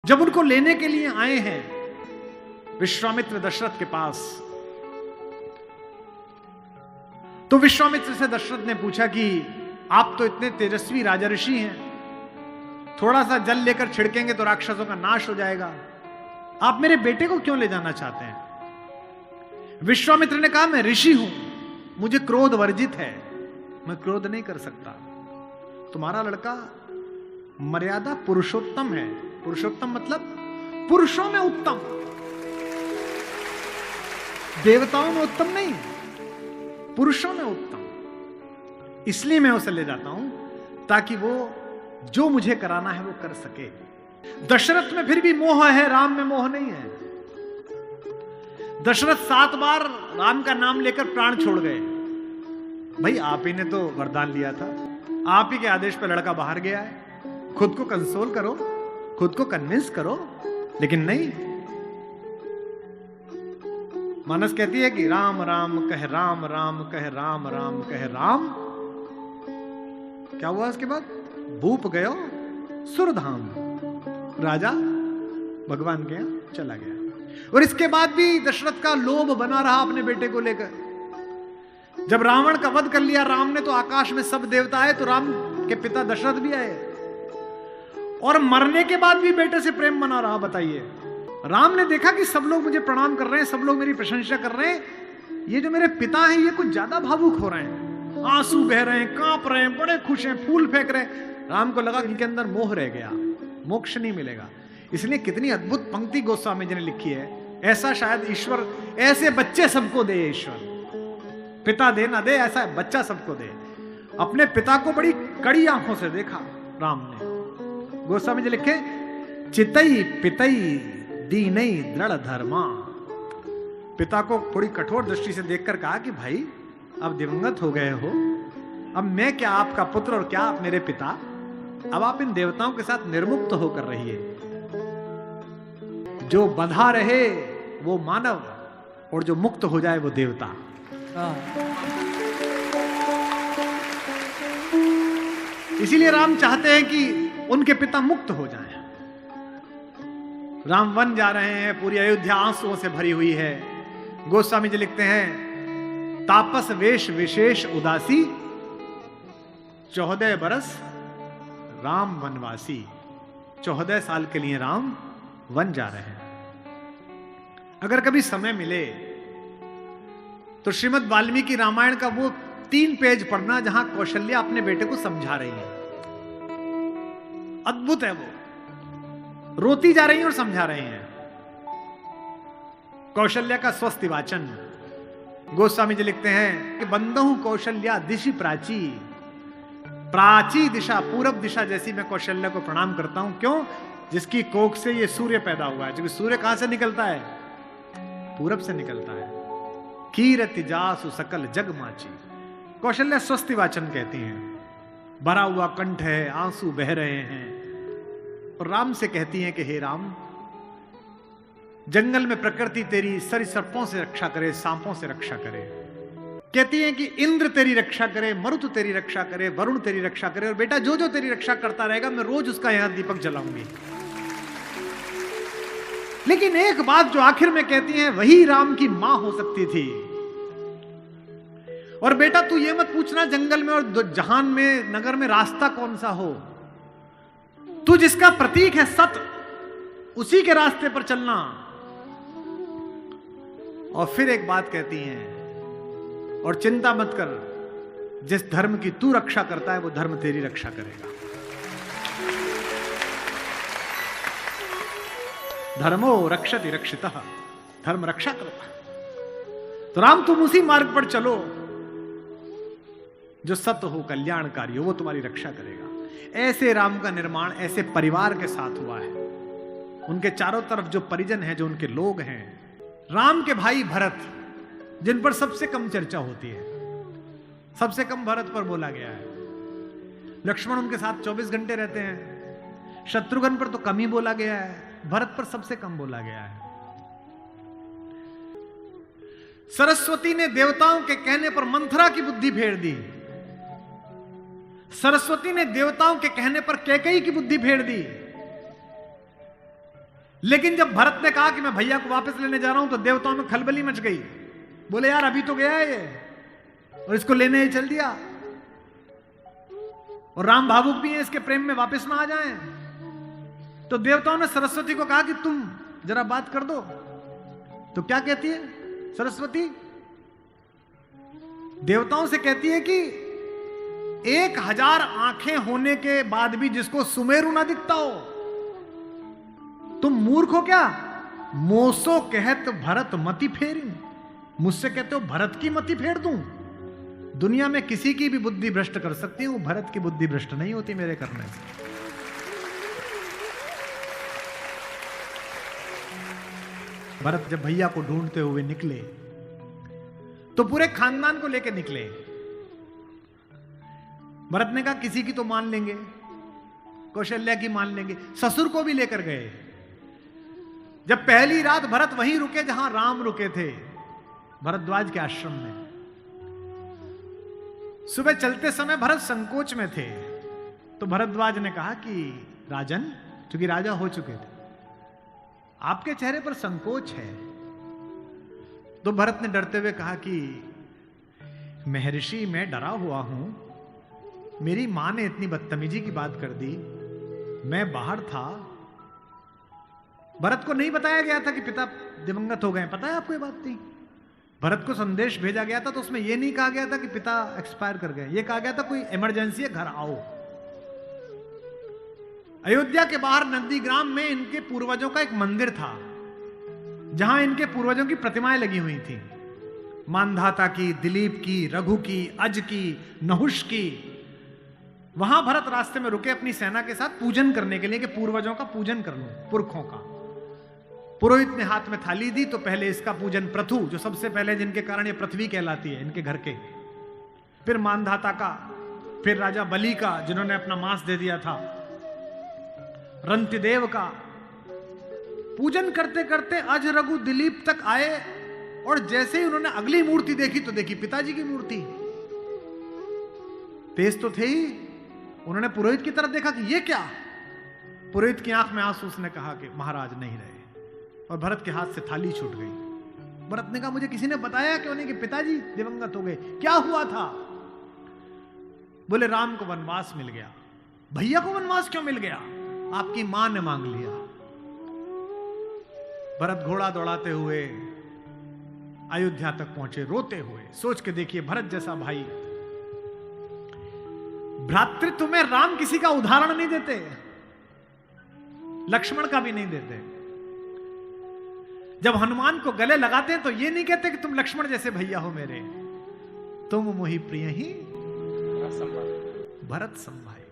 जब उनको लेने के लिए आए हैं विश्वामित्र दशरथ के पास, तो विश्वामित्र से दशरथ ने पूछा कि आप तो इतने तेजस्वी राजा ऋषि हैं, थोड़ा सा जल लेकर छिड़केंगे तो राक्षसों का नाश हो जाएगा, आप मेरे बेटे को क्यों ले जाना चाहते हैं? विश्वामित्र ने कहा, मैं ऋषि हूं, मुझे क्रोध वर्जित है, मैं क्रोध नहीं कर सकता। तुम्हारा लड़का मर्यादा पुरुषोत्तम है। पुरुषोत्तम मतलब पुरुषों में उत्तम, देवताओं में उत्तम नहीं, पुरुषों में उत्तम। इसलिए मैं उसे ले जाता हूं ताकि वो जो मुझे कराना है वो कर सके। दशरथ में फिर भी मोह है, राम में मोह नहीं है। दशरथ 7 बार राम का नाम लेकर प्राण छोड़ गए। भाई आप ही ने तो वरदान लिया था, आप ही के आदेश पर लड़का बाहर गया है, खुद को कंसोल करो, खुद को कन्विंस करो, लेकिन नहीं। मानस कहती है कि राम राम कह राम, राम कह राम, राम कह राम। क्या हुआ उसके बाद? भूप गयो सुरधाम, राजा भगवान के यहां चला गया। और इसके बाद भी दशरथ का लोभ बना रहा अपने बेटे को लेकर। जब रावण का वध कर लिया राम ने, तो आकाश में सब देवता आए, तो राम के पिता दशरथ भी आए, और मरने के बाद भी बेटे से प्रेम बना रहा। बताइए, राम ने देखा कि सब लोग मुझे प्रणाम कर रहे हैं, सब लोग मेरी प्रशंसा कर रहे हैं, ये जो मेरे पिता हैं ये कुछ ज्यादा भावुक हो रहे हैं, आंसू बह रहे हैं, कांप रहे हैं, बड़े खुश हैं, फूल फेंक रहे हैं। राम को लगा कि इनके अंदर मोह रह गया, मोक्ष नहीं मिलेगा। इसलिए कितनी अद्भुत पंक्ति गोस्वामी जी ने लिखी है, ऐसा शायद ईश्वर, ऐसे बच्चे सबको दे ईश्वर, पिता दे ना दे, ऐसा बच्चा सबको दे। अपने पिता को बड़ी कड़ी आंखों से देखा राम ने। गोस्वामी जी लिखे, चितई पितई दीनई दृढ़ धर्मा। पिता को थोड़ी कठोर दृष्टि से देखकर कहा कि भाई अब दिवंगत हो गए हो, अब मैं क्या आपका पुत्र और क्या आप मेरे पिता, अब आप इन देवताओं के साथ निर्मुक्त होकर रहिए। जो बंधा रहे वो मानव, और जो मुक्त हो जाए वो देवता। इसीलिए राम चाहते हैं कि उनके पिता मुक्त हो जाएं। राम वन जा रहे हैं, पूरी अयोध्या आंसुओं से भरी हुई है। गोस्वामी जी लिखते हैं, तापस वेश विशेष उदासी, 14 बरस राम वनवासी। 14 साल के लिए राम वन जा रहे हैं। अगर कभी समय मिले तो श्रीमद् वाल्मीकि रामायण का वो 3 पेज पढ़ना जहां कौशल्या अपने बेटे को समझा रही है। अद्भुत है वो, रोती जा रही है और समझा रही हैं। कौशल्या का स्वस्ति वाचन। गोस्वामी जी लिखते हैं कि बंदहु कौशल्या दिशि प्राची, प्राची दिशा, पूरब दिशा जैसी मैं कौशल्या को प्रणाम करता हूं। क्यों? जिसकी कोख से ये सूर्य पैदा हुआ है। क्योंकि सूर्य कहां से निकलता है? पूरब से निकलता है। कीरति जासु सकल जग माची। कौशल्या स्वस्ति वाचन कहती हैं। भरा हुआ कंठ है, आंसू बह रहे हैं, और राम से कहती हैं कि हे राम, जंगल में प्रकृति तेरी सरीसृपों से रक्षा करे, सांपों से रक्षा करे। कहती हैं कि इंद्र तेरी रक्षा करे, मरुत तेरी रक्षा करे, वरुण तेरी रक्षा करे, और बेटा जो जो तेरी रक्षा करता रहेगा मैं रोज उसका यहां दीपक जलाऊंगी। लेकिन एक बात जो आखिर में कहती हैं, वही राम की मां हो सकती थी। और बेटा तू ये मत पूछना जंगल में और जहान में, नगर में रास्ता कौन सा हो, तू जिसका प्रतीक है सत्य, उसी के रास्ते पर चलना। और फिर एक बात कहती हैं, और चिंता मत कर, जिस धर्म की तू रक्षा करता है वो धर्म तेरी रक्षा करेगा। धर्मो रक्षति रक्षितः, धर्म रक्षा करता है। तो राम तुम उसी मार्ग पर चलो जो सत्य हो, कल्याणकारी हो, वो तुम्हारी रक्षा करेगा। ऐसे राम का निर्माण ऐसे परिवार के साथ हुआ है। उनके चारों तरफ जो परिजन हैं, जो उनके लोग हैं, राम के भाई भरत, जिन पर सबसे कम चर्चा होती है, सबसे कम भरत पर बोला गया है। लक्ष्मण उनके साथ 24 घंटे रहते हैं। शत्रुघ्न पर तो कम ही बोला गया है, भरत पर सबसे कम बोला गया है। सरस्वती ने देवताओं के कहने पर मंथरा की बुद्धि फेर दी। सरस्वती ने देवताओं के कहने पर कैकेयी की बुद्धि फेर दी। लेकिन जब भरत ने कहा कि मैं भैया को वापस लेने जा रहा हूं तो देवताओं में खलबली मच गई। बोले यार अभी तो गया है ये, और इसको लेने ही चल दिया, और राम भावुक भी है, इसके प्रेम में वापस ना आ जाएं। तो देवताओं ने सरस्वती को कहा कि तुम जरा बात कर दो। तो क्या कहती है सरस्वती? देवताओं से कहती है कि 1000 आंखें होने के बाद भी जिसको सुमेरु ना दिखता हो, तुम मूर्ख हो क्या? मोसो कहत भरत मति फेरी, मुझसे कहते हो भरत की मति फेर दूं? दुनिया में किसी की भी बुद्धि भ्रष्ट कर सकती हूं, भरत की बुद्धि भ्रष्ट नहीं होती मेरे करने से। भरत जब भैया को ढूंढते हुए निकले तो पूरे खानदान को लेकर निकले। भरत ने कहा किसी की तो मान लेंगे, कौशल्या की मान लेंगे, ससुर को भी लेकर गए। जब पहली रात भरत वहीं रुके जहां राम रुके थे, भरद्वाज के आश्रम में। सुबह चलते समय भरत संकोच में थे, तो भरद्वाज ने कहा कि राजन, क्योंकि राजा हो चुके थे, आपके चेहरे पर संकोच है। तो भरत ने डरते हुए कहा कि महर्षि मैं डरा हुआ हूं, मेरी मां ने इतनी बदतमीजी की बात कर दी, मैं बाहर था। भरत को नहीं बताया गया था कि पिता दिवंगत हो गए, पता है आपको ये बात थी? भरत को संदेश भेजा गया था तो उसमें यह नहीं कहा गया था कि पिता एक्सपायर कर गए, यह कहा गया था कोई इमरजेंसी है, घर आओ। अयोध्या के बाहर नंदीग्राम में इनके पूर्वजों का एक मंदिर था, जहां इनके पूर्वजों की प्रतिमाएं लगी हुई थी, मानधाता की, दिलीप की, रघु की, अज की, नहुष की। वहां भरत रास्ते में रुके अपनी सेना के साथ पूजन करने के लिए कि पूर्वजों का पूजन कर लूं, पुरखों का। पुरोहित ने हाथ में थाली दी तो पहले इसका पूजन प्रथु, जो सबसे पहले जिनके कारण ये पृथ्वी कहलाती है, इनके घर के, फिर मानधाता का, फिर राजा बलि का जिन्होंने अपना मांस दे दिया था, रंतिदेव का। पूजन करते करते अज, रघु, दिलीप तक आए, और जैसे ही उन्होंने अगली मूर्ति देखी तो देखी पिताजी की मूर्ति। तेज तो थे ही, उन्होंने पुरोहित की तरफ देखा कि ये क्या? पुरोहित की आंख में आंसू, उसने कहा कि महाराज नहीं रहे, और भरत के हाथ से थाली छूट गई। भरत ने कहा मुझे किसी ने बताया क्यों नहीं कि पिताजी दिवंगत हो गए, क्या हुआ था? बोले राम को वनवास मिल गया। भैया को वनवास क्यों मिल गया? आपकी मां ने मांग लिया। भरत घोड़ा दौड़ाते हुए अयोध्या तक पहुंचे, रोते हुए। सोच के देखिए, भरत जैसा भाई, भ्रातृत्व में राम किसी का उदाहरण नहीं देते, लक्ष्मण का भी नहीं देते। जब हनुमान को गले लगाते हैं तो ये नहीं कहते कि तुम लक्ष्मण जैसे भैया हो मेरे, तुम मोहि प्रिय ही भरत संभाई।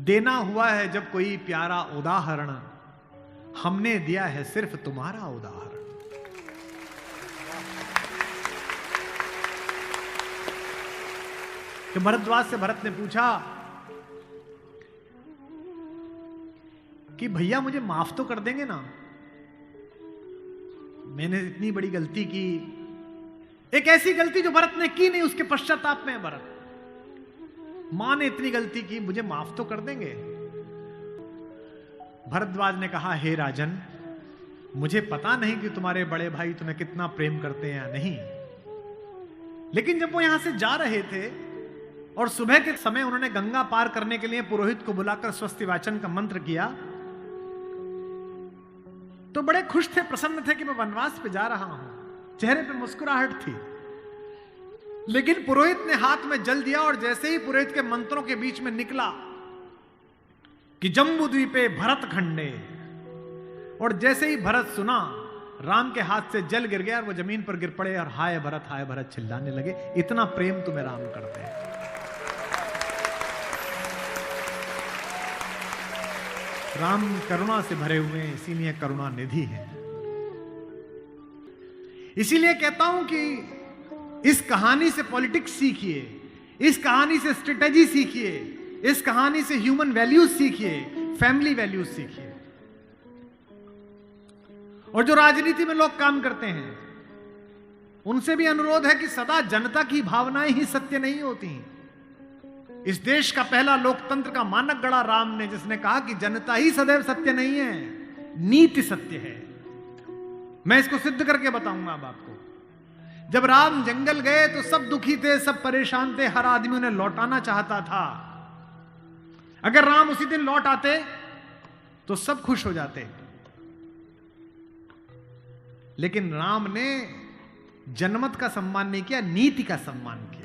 देना हुआ है जब कोई प्यारा उदाहरण, हमने दिया है सिर्फ तुम्हारा उदाहरण। कि भरद्वाज से भरत ने पूछा कि भैया मुझे माफ तो कर देंगे ना, मैंने इतनी बड़ी गलती की, एक ऐसी गलती जो भरत ने की नहीं, उसके पश्चाताप में भरत, मां ने इतनी गलती की, मुझे माफ तो कर देंगे? भरद्वाज ने कहा हे राजन, मुझे पता नहीं कि तुम्हारे बड़े भाई तुम्हें कितना प्रेम करते हैं या नहीं, लेकिन जब वो यहां से जा रहे थे और सुबह के समय उन्होंने गंगा पार करने के लिए पुरोहित को बुलाकर स्वस्ति वाचन का मंत्र किया, तो बड़े खुश थे, प्रसन्न थे कि मैं वनवास पे जा रहा हूं, चेहरे पे मुस्कुराहट थी। लेकिन पुरोहित ने हाथ में जल दिया, और जैसे ही पुरोहित के मंत्रों के बीच में निकला कि जम्बू द्वीपे भरत खंडे, और जैसे ही भरत सुना, राम के हाथ से जल गिर गया और वो जमीन पर गिर पड़े और हाय भरत चिल्लाने लगे। इतना प्रेम तुम्हें राम करते हैं। राम करुणा से भरे हुए हैं, इसीलिए करुणा निधि है। इसीलिए कहता हूं कि इस कहानी से पॉलिटिक्स सीखिए, इस कहानी से स्ट्रेटेजी सीखिए, इस कहानी से ह्यूमन वैल्यूज सीखिए, फैमिली वैल्यूज सीखिए। और जो राजनीति में लोग काम करते हैं, उनसे भी अनुरोध है कि सदा जनता की भावनाएं ही सत्य नहीं होती, इस देश का पहला लोकतंत्र का मानक गढ़ा राम ने, जिसने कहा कि जनता ही सदैव सत्य नहीं है, नीति सत्य है। मैं इसको सिद्ध करके बताऊंगा अब आपको। जब राम जंगल गए तो सब दुखी थे, सब परेशान थे, हर आदमी उन्हें लौटाना चाहता था। अगर राम उसी दिन लौट आते तो सब खुश हो जाते। लेकिन राम ने जनमत का सम्मान नहीं किया, नीति का सम्मान किया।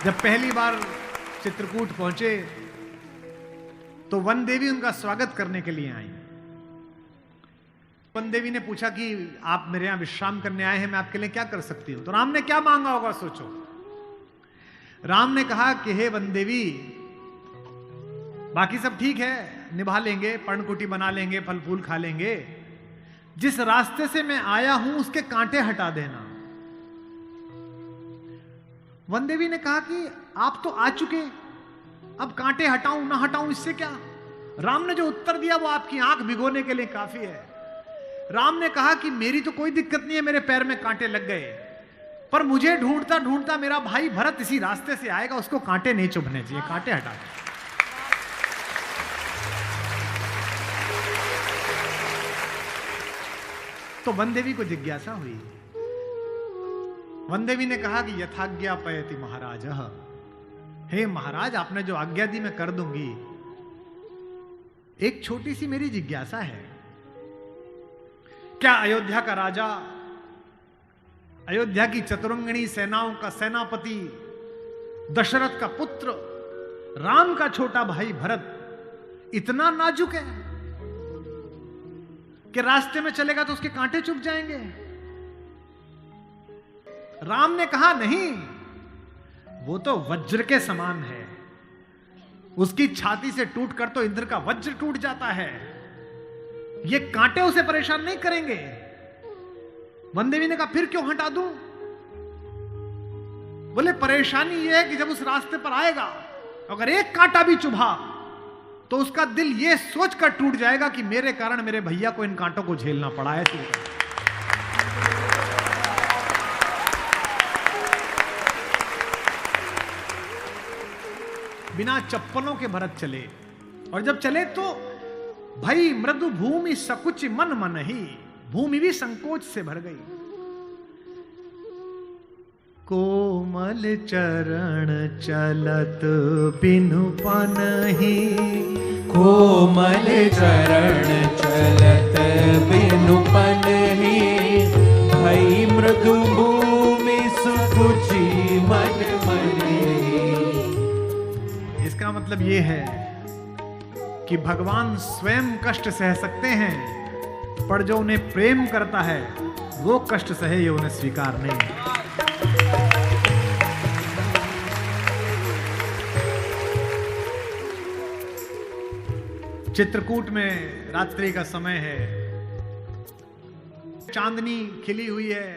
जब पहली बार चित्रकूट पहुंचे तो वन देवी उनका स्वागत करने के लिए आई। वन देवी ने पूछा कि आप मेरे यहां विश्राम करने आए हैं, मैं आपके लिए क्या कर सकती हूं। तो राम ने क्या मांगा होगा सोचो। राम ने कहा कि हे वन देवी, बाकी सब ठीक है, निभा लेंगे, पर्णकुटी बना लेंगे, फल फूल खा लेंगे, जिस रास्ते से मैं आया हूं उसके कांटे हटा देना। वन देवी ने कहा कि आप तो आ चुके, अब कांटे हटाऊं ना हटाऊं इससे क्या। राम ने जो उत्तर दिया वो आपकी आंख भिगोने के लिए काफी है। राम ने कहा कि मेरी तो कोई दिक्कत नहीं है, मेरे पैर में कांटे लग गए, पर मुझे ढूंढता ढूंढता मेरा भाई भरत इसी रास्ते से आएगा, उसको कांटे नहीं चुभने चाहिए, कांटे हटा दे। तो वन देवी को जिज्ञासा हुई। वन देवी ने कहा कि यथाज्ञा पयति महाराज, हे महाराज, आपने जो आज्ञा दी मैं कर दूंगी। एक छोटी सी मेरी जिज्ञासा है, क्या अयोध्या का राजा, अयोध्या की चतुरंगिणी सेनाओं का सेनापति, दशरथ का पुत्र, राम का छोटा भाई भरत इतना नाजुक है कि रास्ते में चलेगा तो उसके कांटे चुभ जाएंगे? राम ने कहा नहीं, वो तो वज्र के समान है, उसकी छाती से टूटकर तो इंद्र का वज्र टूट जाता है, ये कांटे उसे परेशान नहीं करेंगे। वन देवी ने कहा फिर क्यों हटा दूं? बोले परेशानी यह है कि जब उस रास्ते पर आएगा अगर एक कांटा भी चुभा तो उसका दिल यह सोचकर टूट जाएगा कि मेरे कारण मेरे भैया को इन कांटों को झेलना पड़ा है। बिना चप्पलों के भरत चले, और जब चले तो भाई मृदु भूमि सकुच मन मन ही, भूमि भी संकोच से भर गई। कोमल चरण चलत बिनु पनहि, कोमल चरण चलत बिनु पनहि, भई मृदु भूमि सुकुचि मन मनि। इसका मतलब ये है कि भगवान स्वयं कष्ट सह सकते हैं, पर जो उन्हें प्रेम करता है वो कष्ट सहे, ये उन्हें स्वीकार नहीं। चित्रकूट में रात्रि का समय है, चांदनी खिली हुई है,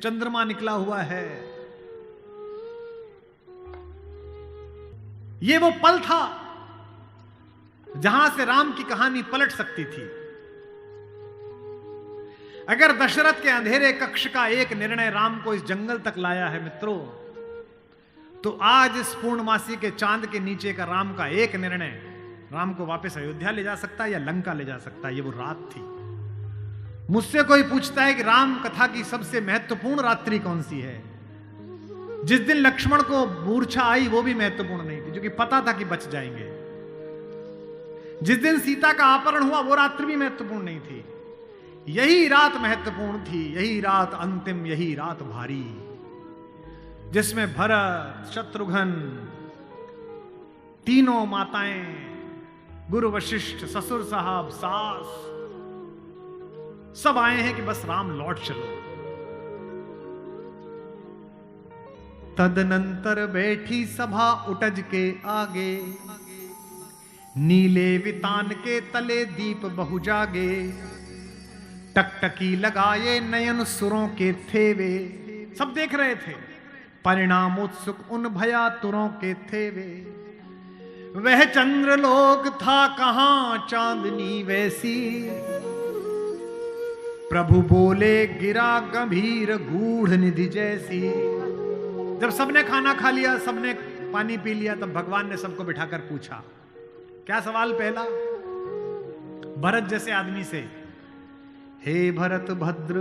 चंद्रमा निकला हुआ है। ये वो पल था जहां से राम की कहानी पलट सकती थी। अगर दशरथ के अंधेरे कक्ष का एक निर्णय राम को इस जंगल तक लाया है मित्रों, तो आज इस पूर्णमासी के चांद के नीचे का राम का एक निर्णय राम को वापस अयोध्या ले जा सकता है या लंका ले जा सकता है। ये वो रात थी। मुझसे कोई पूछता है कि राम कथा की सबसे महत्वपूर्ण रात्रि कौन सी है, जिस दिन लक्ष्मण को मूर्छा आई वो भी महत्वपूर्ण नहीं थी, जो कि पता था कि बच जाएंगे। जिस दिन सीता का अपहरण हुआ वो रात्रि भी महत्वपूर्ण नहीं थी। यही रात महत्वपूर्ण थी, यही रात अंतिम, यही रात भारी, जिसमें भरत, शत्रुघ्न, तीनों माताएं, गुरु वशिष्ठ, ससुर साहब, सास, सब आए हैं कि बस राम लौट चलो। तदनंतर बैठी सभा उटज के आगे, नीले वितान के तले दीप बहु जागे, टकटकी लगाए नयन सुरों के थे वे। सब देख रहे थे, परिणाम उत्सुक उन भयातुरों के थे वे। वह चंद्रलोक था कहां चांदनी वैसी, प्रभु बोले गिरा गंभीर गूढ़ निधि जैसी। जब सबने खाना खा लिया, सबने पानी पी लिया, तब भगवान ने सबको बिठाकर पूछा। क्या सवाल पहला? भरत जैसे आदमी से, हे भरत भद्र,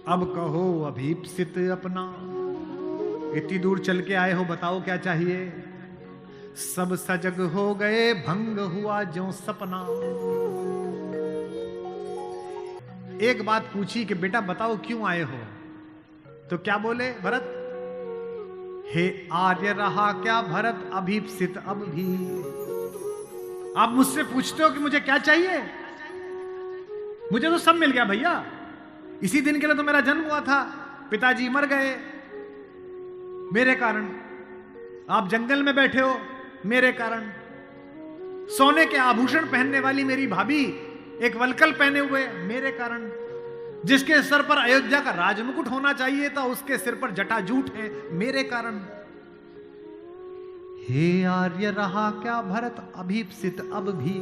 अब कहो अभीप्सित अपना। इतनी दूर चल के आए हो, बताओ क्या चाहिए? सब सजग हो गए, भंग हुआ ज्यों सपना। एक बात पूछी कि बेटा बताओ क्यों आए हो? तो क्या बोले भरत? हे आर्य रहा क्या भरत अभीप्सित अब भी। आप मुझसे पूछते हो कि मुझे क्या चाहिए? मुझे तो सब मिल गया भैया। इसी दिन के लिए तो मेरा जन्म हुआ था, पिताजी मर गए मेरे कारण, आप जंगल में बैठे हो मेरे कारण, सोने के आभूषण पहनने वाली मेरी भाभी एक वलकल पहने हुए मेरे कारण, जिसके सर पर अयोध्या का राजमुकुट होना चाहिए था उसके सिर पर जटाजूट है मेरे कारण। हे आर्य रहा क्या भरत अभीप्सित अब भी।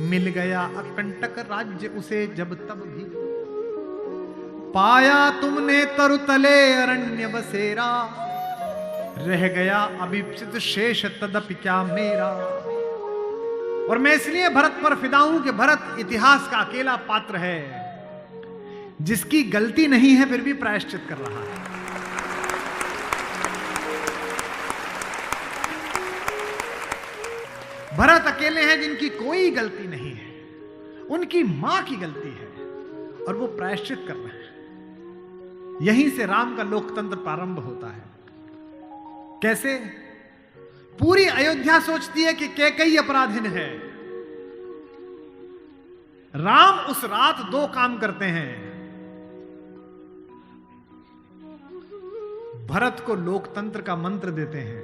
मिल गया अकंटक राज्य उसे जब तब भी। पाया तुमने तरुतले अरण्य बसेरा, रह गया अभीप्सित शेष तदपि क्या मेरा। और मैं इसलिए भरत पर फिदा हूं कि भरत इतिहास का अकेला पात्र है जिसकी गलती नहीं है फिर भी प्रायश्चित कर रहा है। भरत अकेले हैं जिनकी कोई गलती नहीं है, उनकी मां की गलती है और वो प्रायश्चित कर रहे हैं। यहीं से राम का लोकतंत्र प्रारंभ होता है। कैसे? पूरी अयोध्या सोचती है कि कैकेयी अपराधिन है। राम उस रात 2 काम करते हैं। भरत को लोकतंत्र का मंत्र देते हैं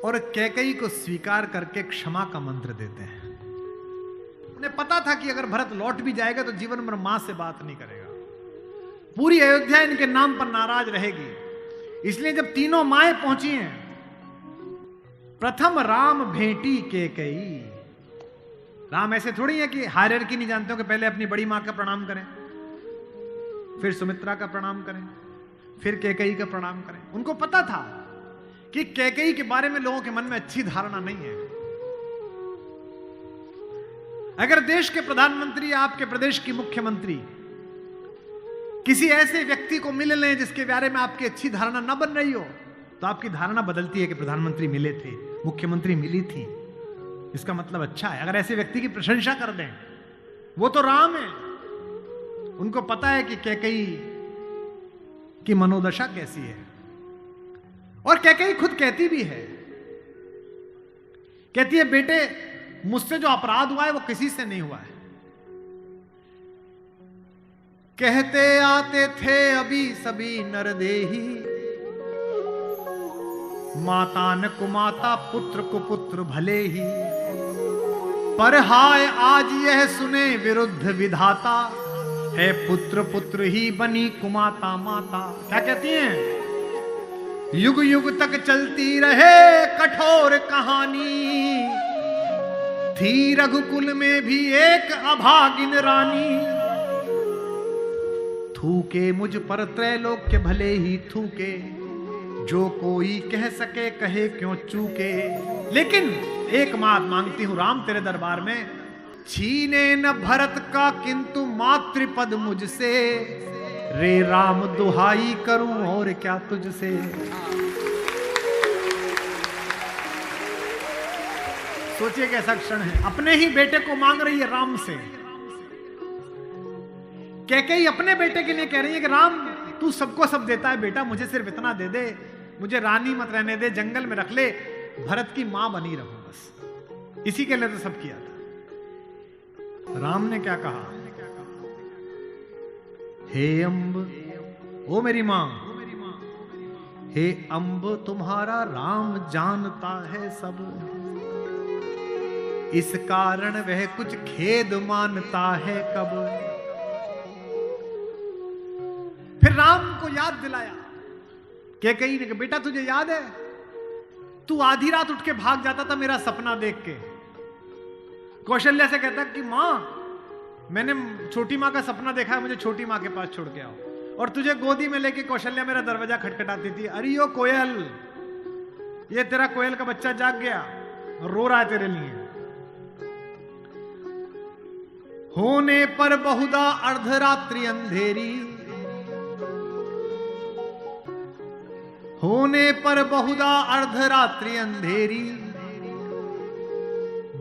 और कैकेयी को स्वीकार करके क्षमा का मंत्र देते हैं। उन्हें पता था कि अगर भरत लौट भी जाएगा तो जीवन भर मां से बात नहीं करेगा, पूरी अयोध्या इनके नाम पर नाराज रहेगी। इसलिए जब तीनों माएं पहुंची हैं, प्रथम राम भेंटी कैकेयी। राम ऐसे थोड़ी है कि हायरार्की नहीं जानते हो कि पहले अपनी बड़ी मां का प्रणाम करें, फिर सुमित्रा का प्रणाम करें, फिर कैकेयी का प्रणाम करें। उनको पता था कि कैकेयी के बारे में लोगों के मन में अच्छी धारणा नहीं है। अगर देश के प्रधानमंत्री या आपके प्रदेश की मुख्यमंत्री किसी ऐसे व्यक्ति को मिल लें जिसके बारे में आपकी अच्छी धारणा न बन रही हो, तो आपकी धारणा बदलती है कि प्रधानमंत्री मिले थे, मुख्यमंत्री मिली थी, इसका मतलब अच्छा है। अगर ऐसे व्यक्ति की प्रशंसा कर दें, वो तो राम है, उनको पता है कि कैकेयी की मनोदशा कैसी है। और कैकेयी खुद कहती भी है, कहती है बेटे मुझसे जो अपराध हुआ है वो किसी से नहीं हुआ है। कहते आते थे अभी सभी नरदेही, माता न कुमाता पुत्र को पुत्र भले ही, पर हाय आज यह सुने विरुद्ध विधाता, है पुत्र पुत्र ही बनी कुमाता माता। क्या कहती हैं? युग युग तक चलती रहे कठोर कहानी, थी रघुकुल में भी एक अभागिन रानी, थूके मुझ पर त्रैलोक्य भले ही थूके, जो कोई कह सके कहे क्यों चूके। लेकिन एक बात मांगती हूं राम तेरे दरबार में, छीने न भरत का किंतु मातृपद मुझसे, रे राम दुहाई करूं और क्या तुझसे। सोचिए कैसा क्षण है, अपने ही बेटे को मांग रही है राम से। कैकेयी अपने बेटे के लिए कह रही है कि राम तू सबको सब देता है बेटा, मुझे सिर्फ इतना दे दे, मुझे रानी मत रहने दे, जंगल में रख ले, भरत की मां बनी रहूं बस। इसी के लिए तो सब किया था। राम ने क्या कहा? हे अम्ब, ओ मेरी मां, हे अम्ब तुम्हारा राम जानता है सब, इस कारण वह कुछ खेद मानता है कब। फिर राम को याद दिलाया कैकेयी ने कि बेटा तुझे याद है तू आधी रात उठ के भाग जाता था मेरा सपना देख के। कौशल्या से कहता कि मां मैंने छोटी मां का सपना देखा है, मुझे छोटी मां के पास छोड़ के आओ। और तुझे गोदी में लेके कौशल्या मेरा दरवाजा खटखटाती थी, अरे यो कोयल, ये तेरा कोयल का बच्चा जाग गया और रो रहा है तेरे लिए। होने पर बहुधा अर्धरात्रि अंधेरी, होने पर बहुधा अर्धरात्रि अंधेरी,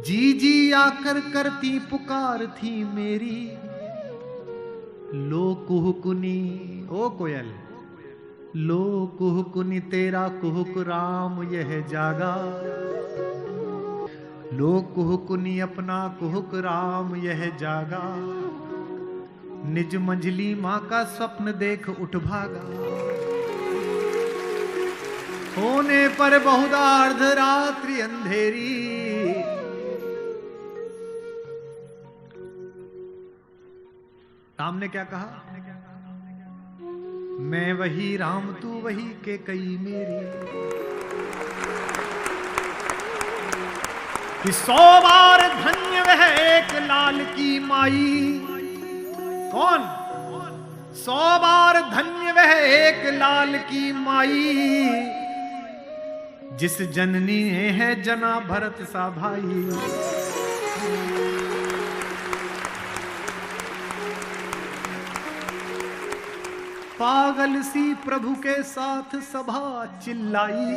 जी जी आकर करती पुकार थी मेरी। लो कुहुकुनी, ओ कोयल, लो कुहुकुनी तेरा कुहुक राम यह जागा। लो कुहुकुनी अपना कुहुक राम यह जागा। निज मंझली मां का स्वप्न देख उठ भागा। होने पर बहुधा अर्धरात्रि अंधेरी, राम ने क्या कहा? मैं वही राम तू वही के कई मेरी। कि 100 बार धन्य वह एक लाल की माई। कौन? 100 बार धन्य वह एक लाल की माई, जिस जननी ने है जना भरत सा भाई। पागल सी प्रभु के साथ सभा चिल्लाई।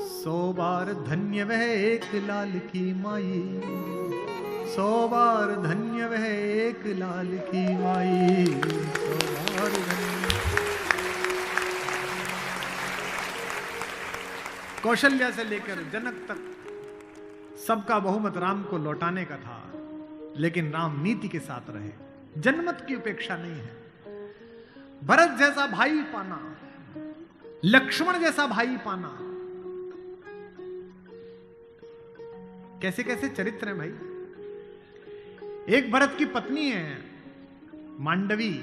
100 बार धन्य वह एक लाल की माई। 100 बार धन्य वह एक लाल की माई। 100 बार धन्य। कौशल्या से लेकर जनक तक सबका बहुमत राम को लौटाने का था, लेकिन राम नीति के साथ रहे, जनमत की उपेक्षा नहीं है। भरत जैसा भाई पाना, लक्ष्मण जैसा भाई पाना, कैसे कैसे चरित्र हैं भाई। एक भरत की पत्नी है मांडवी,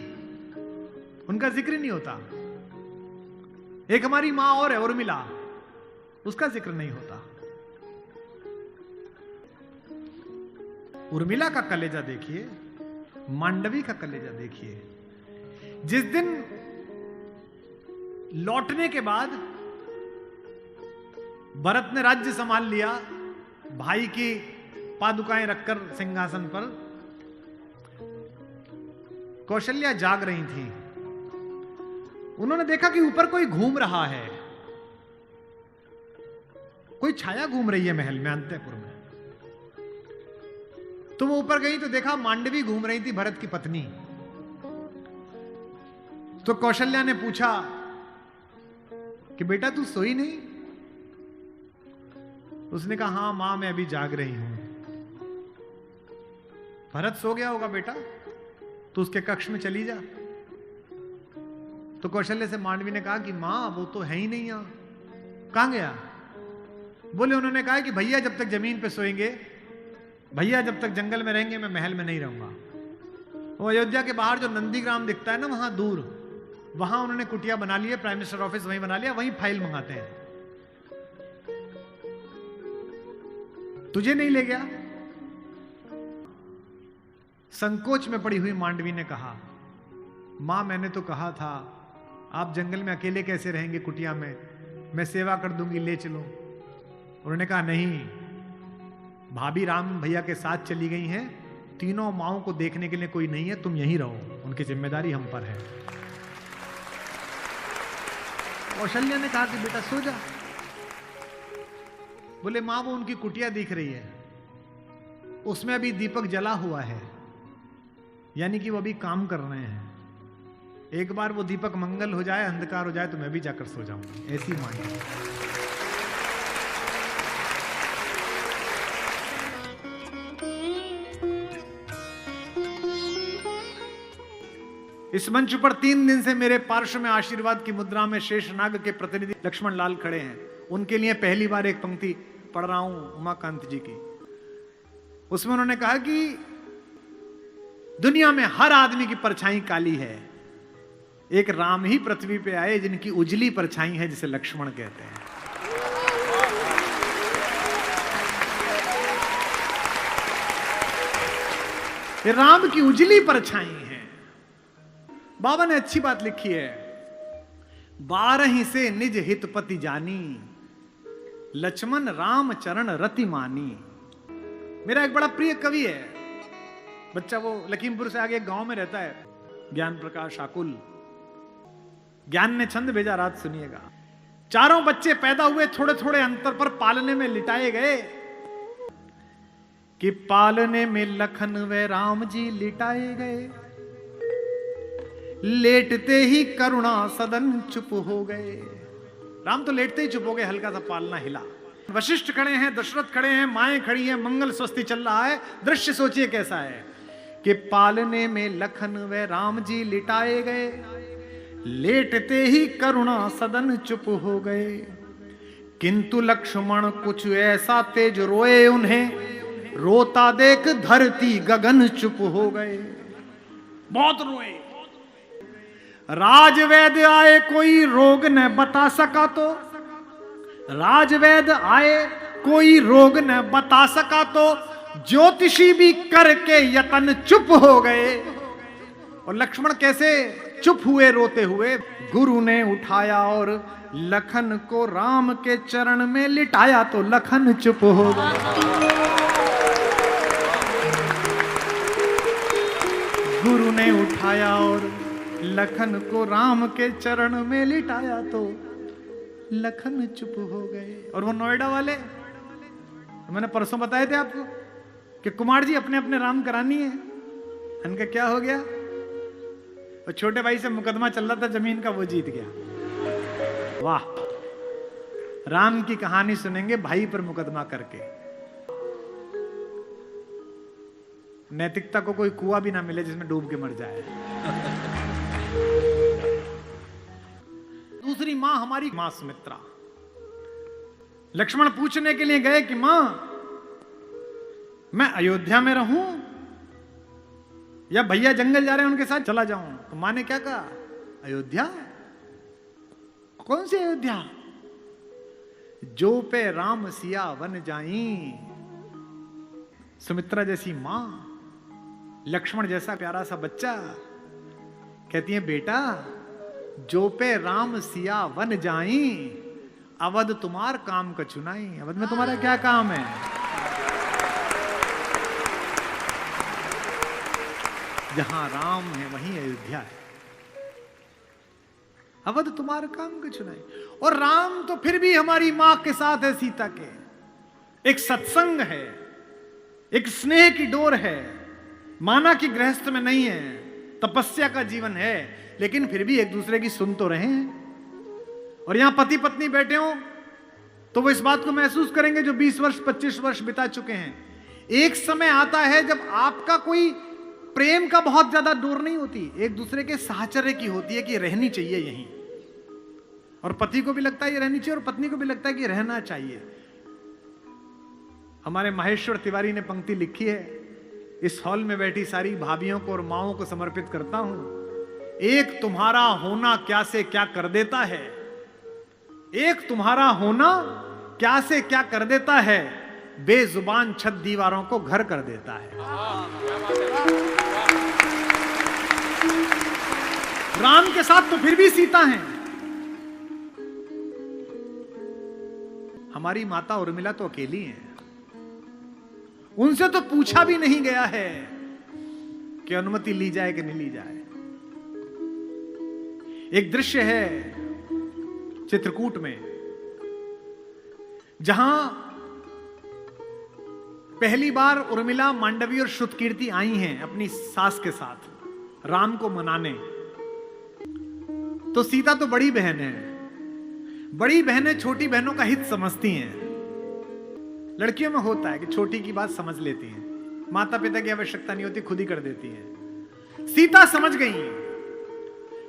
उनका जिक्र नहीं होता। एक हमारी मां और है उर्मिला, उसका जिक्र नहीं होता। उर्मिला का कलेजा देखिए, मांडवी का कलेजा देखिए। जिस दिन लौटने के बाद भरत ने राज्य संभाल लिया, भाई की पादुकाएं रखकर सिंहासन पर, कौशल्या जाग रही थी। उन्होंने देखा कि ऊपर कोई घूम रहा है, कोई छाया घूम रही है महल में, अंतःपुर में। तो वो ऊपर गई तो देखा मांडवी घूम रही थी, भरत की पत्नी। तो कौशल्या ने पूछा कि बेटा तू सोई नहीं? उसने कहा हां मां मैं अभी जाग रही हूं। भरत सो गया होगा बेटा, तो उसके कक्ष में चली जा। तो कौशल्या से मांडवी ने कहा कि मां वो तो है ही नहीं यहां, कहां गया? बोले उन्होंने कहा कि भैया जब तक जमीन पे सोएंगे, भैया जब तक जंगल में रहेंगे, मैं महल में नहीं रहूंगा। वो अयोध्या के बाहर जो नंदीग्राम दिखता है ना, वहां दूर, वहां उन्होंने कुटिया बना ली है, प्राइम मिनिस्टर ऑफिस वहीं बना लिया, वहीं फाइल मंगाते हैं। तुझे नहीं ले गया? संकोच में पड़ी हुई मांडवी ने कहा, मां मैंने तो कहा था आप जंगल में अकेले कैसे रहेंगे कुटिया में, मैं सेवा कर दूंगी, ले चलो। उन्होंने कहा नहीं, भाभी राम भैया के साथ चली गई हैं, तीनों माओं को देखने के लिए कोई नहीं है, तुम यहीं रहो, उनकी जिम्मेदारी हम पर है। कौशल्या ने कहा कि बेटा सो जा। बोले मां वो उनकी कुटिया दिख रही है, उसमें अभी दीपक जला हुआ है, यानी कि वो अभी काम कर रहे हैं। एक बार वो दीपक मंगल हो जाए, अंधकार हो जाए, तो मैं भी जाकर सो जाऊंगी। ऐसी मांगी। इस मंच पर 3 दिन से मेरे पार्श्व में आशीर्वाद की मुद्रा में शेषनाग के प्रतिनिधि लक्ष्मण लाल खड़े हैं। उनके लिए पहली बार एक पंक्ति पढ़ रहा हूं उमाकांत जी की। उसमें उन्होंने कहा कि दुनिया में हर आदमी की परछाई काली है, एक राम ही पृथ्वी पे आए जिनकी उजली परछाई है, जिसे लक्ष्मण कहते हैं। ये राम की उजली परछाई है। बाबा ने अच्छी बात लिखी है, 12 से निज हितपति जानी, लक्ष्मण राम चरण रति मानी। मेरा एक बड़ा प्रिय कवि है, बच्चा वो लखीमपुर से आगे एक गांव में रहता है, ज्ञान प्रकाश आकुल। ज्ञान ने छंद भेजा, रात सुनिएगा। 4 बच्चे पैदा हुए, थोड़े थोड़े अंतर पर पालने में लिटाए गए, कि पालने में लखन व राम जी लिटाए गए, लेटते ही करुणा सदन चुप हो गए। राम तो लेटते ही चुप हो गए, हल्का सा पालना हिला। वशिष्ठ खड़े हैं, दशरथ खड़े हैं, माएं खड़ी हैं, मंगल स्वस्ति चल रहा है। दृश्य सोचिए कैसा है कि पालने में लखन व राम जी लिटाए गए, लेटते ही करुणा सदन चुप हो गए, किंतु लक्ष्मण कुछ ऐसा तेज रोए उन्हें, रोता देख धरती गगन चुप हो गए। बहुत रोए। राजवैद्य आए कोई रोग न बता सका तो, राजवैद्य आए कोई रोग न बता सका तो, ज्योतिषी भी करके यतन चुप हो गए। और लक्ष्मण कैसे चुप हुए रोते हुए? गुरु ने उठाया और लखन को राम के चरण में लिटाया तो लखन चुप हो गया। गुरु ने उठाया और लखन को राम के चरण में लिटाया तो लखन चुप हो गए। और वो नोएडा वाले, मैंने परसों बताए थे आपको कि कुमार जी अपने अपने राम करानी है। इनका क्या हो गया? और छोटे भाई से मुकदमा चल रहा था जमीन का, वो जीत गया। वाह, राम की कहानी सुनेंगे भाई पर मुकदमा करके। नैतिकता को कोई कुआं भी ना मिले जिसमें डूब के मर जाए। दूसरी मां हमारी मां सुमित्रा। लक्ष्मण पूछने के लिए गए कि मां मैं अयोध्या में रहूं या भैया जंगल जा रहे हैं उनके साथ चला जाऊं? तो मां ने क्या कहा? अयोध्या? कौन सी अयोध्या? जो पे राम सिया वन जाई। सुमित्रा जैसी मां, लक्ष्मण जैसा प्यारा सा बच्चा, कहती है बेटा जो पे राम सिया वन जाई, अवध तुम्हार काम का चुनाई। अवध में तुम्हारा क्या काम है? जहां राम है वहीं अयोध्या है। अवध तुम्हारा काम का चुनाई। और राम तो फिर भी हमारी मां के साथ है, सीता के। एक सत्संग है, एक स्नेह की डोर है। माना कि गृहस्थ में नहीं है, तपस्या का जीवन है, लेकिन फिर भी एक दूसरे की सुन तो रहे हैं। और यहां पति पत्नी बैठे हो तो वो इस बात को महसूस करेंगे जो 20 वर्ष 25 वर्ष बिता चुके हैं। एक समय आता है जब आपका कोई प्रेम का बहुत ज्यादा डोर नहीं होती, एक दूसरे के साहचर्य की होती है कि रहनी चाहिए यहीं। और पति को भी लगता है ये रहनी चाहिए और पत्नी को भी लगता है कि रहना चाहिए। हमारे महेश्वर तिवारी ने पंक्ति लिखी है, इस हॉल में बैठी सारी भाभियों को और माओं को समर्पित करता हूं। एक तुम्हारा होना क्या से क्या कर देता है, एक तुम्हारा होना क्या से क्या कर देता है, बेजुबान छत दीवारों को घर कर देता है। राम के साथ तो फिर भी सीता हैं। हमारी माता उर्मिला तो अकेली हैं। उनसे तो पूछा भी नहीं गया है कि अनुमति ली जाए कि नहीं ली जाए। एक दृश्य है चित्रकूट में, जहां पहली बार उर्मिला, मांडवी और श्रुतकीर्ति आई हैं अपनी सास के साथ राम को मनाने। तो सीता तो बड़ी बहन है, बड़ी बहनें छोटी बहनों का हित समझती हैं। लड़कियों में होता है कि छोटी की बात समझ लेती हैं, माता पिता की आवश्यकता नहीं होती, खुद ही कर देती हैं। सीता समझ गई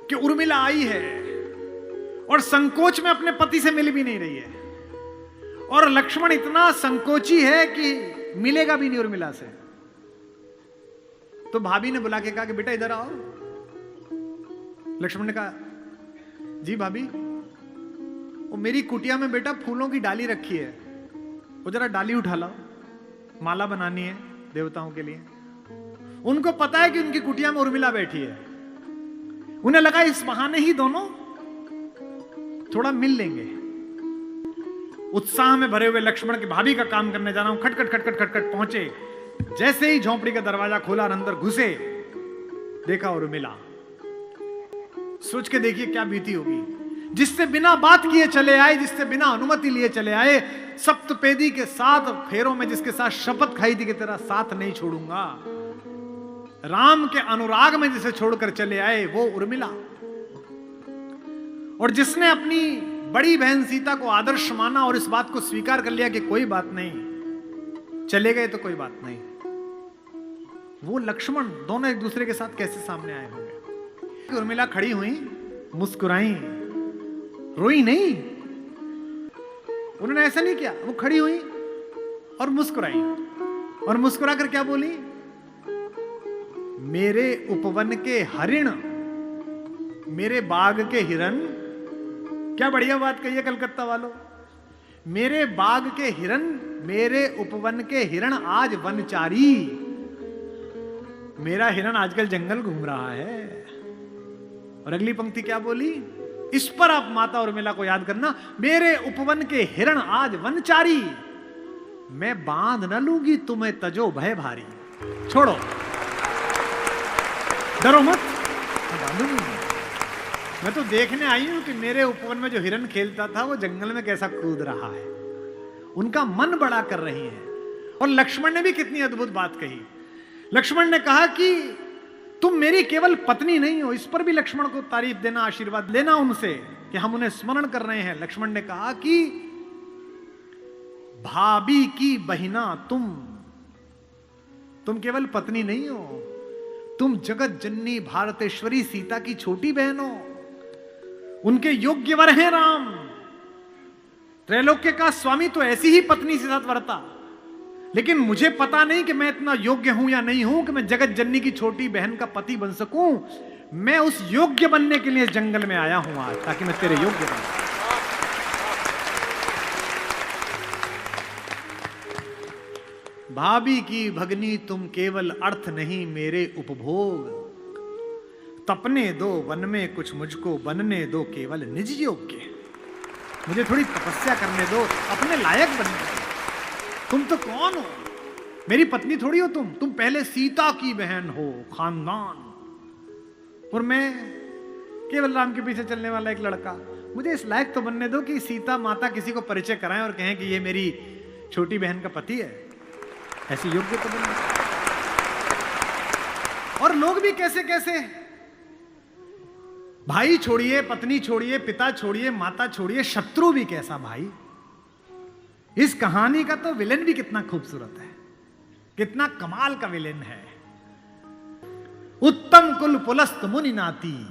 कि उर्मिला आई है और संकोच में अपने पति से मिल भी नहीं रही है, और लक्ष्मण इतना संकोची है कि मिलेगा भी नहीं उर्मिला से। तो भाभी ने बुला के कहा कि बेटा इधर आओ। लक्ष्मण ने कहा जी भाभी, वो मेरी कुटिया में बेटा फूलों की डाली रखी है, वो जरा डाली उठा लाओ, माला बनानी है देवताओं के लिए। उनको पता है कि उनकी कुटिया में उर्मिला बैठी है। उन्हें लगा इस बहाने ही दोनों थोड़ा मिल लेंगे। उत्साह में भरे हुए लक्ष्मण की भाभी का काम करने जा रहा हूं, खटखट खटखट खटखट पहुंचे। जैसे ही झोंपड़ी का दरवाजा खोला और अंदर घुसे, देखा उर्मिला। सोच के देखिए क्या बीती होगी। जिससे बिना बात किए चले आए, जिससे बिना अनुमति लिए चले आए, सप्तपेदी के 7 फेरों में जिसके साथ शपथ खाई थी कि तेरा साथ नहीं छोड़ूंगा, राम के अनुराग में जिसे छोड़कर चले आए, वो उर्मिला। और जिसने अपनी बड़ी बहन सीता को आदर्श माना और इस बात को स्वीकार कर लिया कि कोई बात नहीं, चले गए तो कोई बात नहीं, वो लक्ष्मण दोनों एक दूसरे के साथ कैसे सामने आए होंगे। उर्मिला खड़ी हुई, मुस्कुराई, रोई नहीं। उन्होंने ऐसा नहीं किया, वो खड़ी हुई और मुस्कुराई, और मुस्कुरा कर क्या बोली, मेरे उपवन के हरिण, मेरे बाग के हिरन। क्या बढ़िया बात कही है कलकत्ता वालों। मेरे बाग के हिरन, मेरे उपवन के हिरण आज वनचारी। मेरा हिरन आजकल जंगल घूम रहा है। और अगली पंक्ति क्या बोली, इस पर आप माता उर्मिला को याद करना, मेरे उपवन के हिरण आज वनचारी, मैं बांध न लूंगी तुम्हें तजो भय भारी। छोड़ो, डरो मत, मैं बांधूंगी। मैं तो देखने आई हूं कि मेरे उपवन में जो हिरन खेलता था वो जंगल में कैसा कूद रहा है। उनका मन बड़ा कर रही है। और लक्ष्मण ने भी कितनी अद्भुत बात कही। लक्ष्मण ने कहा कि तुम मेरी केवल पत्नी नहीं हो। इस पर भी लक्ष्मण को तारीफ देना, आशीर्वाद लेना उनसे कि हम उन्हें स्मरण कर रहे हैं। लक्ष्मण ने कहा कि भाभी की बहिना तुम केवल पत्नी नहीं हो, तुम जगत जननी भारतेश्वरी सीता की छोटी बहन हो। उनके योग्य वर हैं राम। त्रैलोक्य का स्वामी तो ऐसी ही पत्नी से साथ वर्ता, लेकिन मुझे पता नहीं कि मैं इतना योग्य हूं या नहीं हूं कि मैं जगत जननी की छोटी बहन का पति बन सकूं। मैं उस योग्य बनने के लिए इस जंगल में आया हूं आज, ताकि मैं तेरे योग्य बन सकूं। भाभी की भगनी तुम केवल अर्थ नहीं मेरे उपभोग, तपने दो वन में कुछ मुझको बनने दो केवल निज योग्य। मुझे थोड़ी तपस्या करने दो, अपने लायक बनने दो। तुम तो कौन हो, मेरी पत्नी थोड़ी हो तुम पहले सीता की बहन हो, खानदान। और मैं केवल राम के पीछे चलने वाला एक लड़का। मुझे इस लायक तो बनने दो कि सीता माता किसी को परिचय कराएं और कहें कि ये मेरी छोटी बहन का पति है। ऐसी योग्य तो बनने। और लोग भी कैसे कैसे, भाई छोड़िए, पत्नी छोड़िए, पिता छोड़िए, माता छोड़िए, शत्रु भी कैसा भाई। इस कहानी का तो विलेन भी कितना खूबसूरत है, कितना कमाल का विलेन है। उत्तम कुल पुलस्त मुनि नाती,